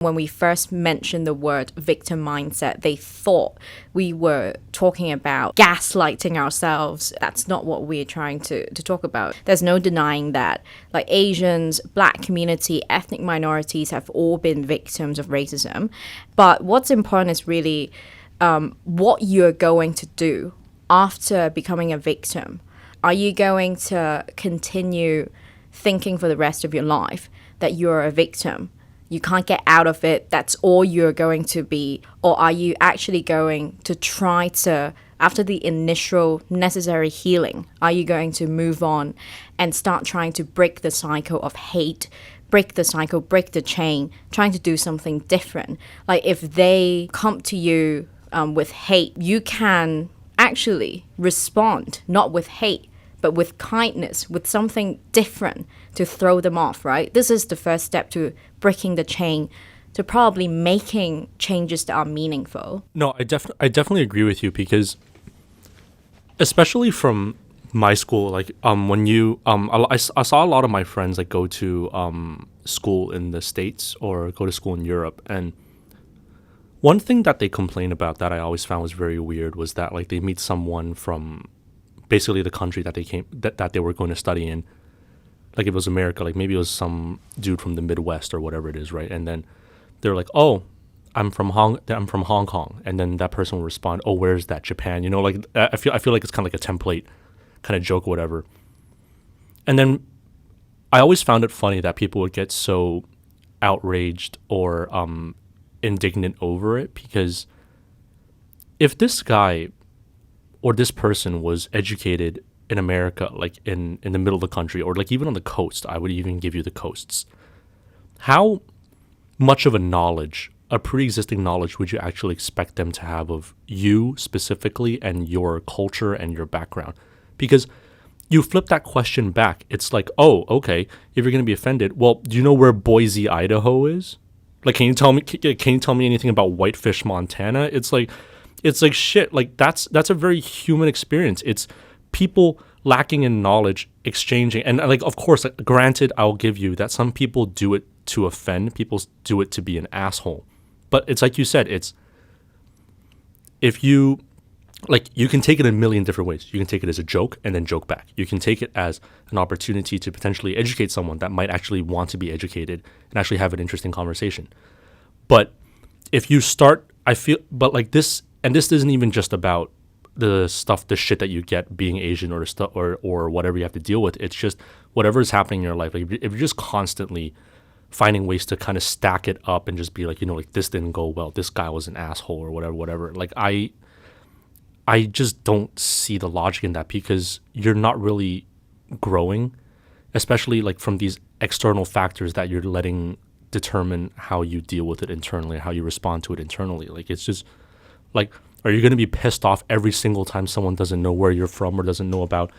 When we first mentioned the word victim mindset, they thought we were talking about gaslighting ourselves. That's not what we're trying to talk about. There's no denying that. Like Asians, Black community, ethnic minorities have all been victims of racism. But what's important is really what you're going to do after becoming a victim. Are you going to continue thinking for the rest of your life that you're a victim? You can't get out of it, that's all you're going to be? Or are you actually going to try to, after the initial necessary healing, are you going to move on and start trying to break the cycle of hate, break the cycle, break the chain, trying to do something different? Like if they come to you with hate, you can actually respond, not with hate, but with kindness, with something different to throw them off, right? This is the first step to breaking the chain, to probably making changes that are meaningful. No, I definitely agree with you, because especially from my school, like when you I saw a lot of my friends like go to school in the States or go to school in Europe, and one thing that they complain about that I always found was very weird was that like they meet someone from basically the country that they were going to study in. Like if it was America, like maybe it was some dude from the Midwest or whatever it is, right? And then they're like, "Oh, I'm from Hong Kong," and then that person will respond, "Oh, where's that? Japan?" You know, like I feel like it's kind of like a template kind of joke or whatever. And then I always found it funny that people would get so outraged or indignant over it, because if this guy or this person was educated in America, like in the middle of the country, or like even on the coast, I would even give you the coasts, how much of a pre-existing knowledge would you actually expect them to have of you specifically and your culture and your background? Because you flip that question back, it's like, oh, okay, if you're going to be offended, well, do you know where Boise, Idaho is? Like, can you tell me anything about Whitefish, Montana? It's like shit. Like that's a very human experience. It's people lacking in knowledge, exchanging, and like of course, like, granted, I'll give you that some people do it to offend, people do it to be an asshole. But it's like you said, it's if you like, you can take it a million different ways. You can take it as a joke and then joke back. You can take it as an opportunity to potentially educate someone that might actually want to be educated and actually have an interesting conversation. But if you start, but like this, and this isn't even just about the shit that you get being Asian or stuff or whatever you have to deal with. It's just whatever is happening in your life. Like if you're just constantly finding ways to kind of stack it up and just be like, you know, like this didn't go well, this guy was an asshole or whatever. Like I just don't see the logic in that, because you're not really growing, especially like from these external factors that you're letting determine how you deal with it internally, how you respond to it internally. Like it's just like, are you going to be pissed off every single time someone doesn't know where you're from or doesn't know about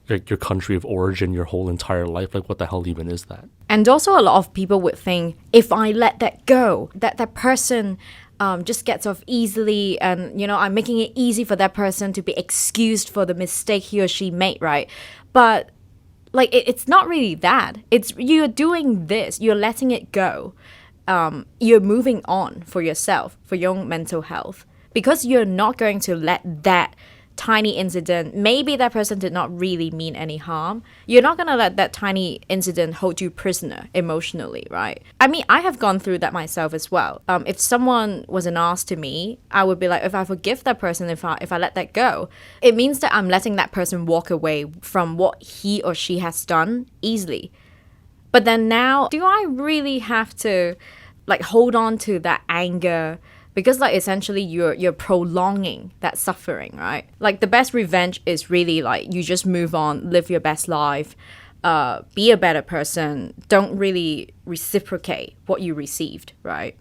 like your country of origin your whole entire life? Like what the hell even is that? And also a lot of people would think, if I let that go, that person just gets off easily, and you know, I'm making it easy for that person to be excused for the mistake he or she made, right? But like it's not really that. It's you're doing this, you're letting it go, you're moving on for yourself, for your own mental health, because you're not going to let that tiny incident, maybe that person did not really mean any harm, you're not going to let that tiny incident hold you prisoner emotionally, right? I mean, I have gone through that myself as well. If someone was an ass to me, I would be like, if I forgive that person, if I let that go, it means that I'm letting that person walk away from what he or she has done easily. But then now, do I really have to like hold on to that anger? Because like essentially you're prolonging that suffering, right? Like the best revenge is really like you just move on, live your best life, be a better person, don't really reciprocate what you received, right?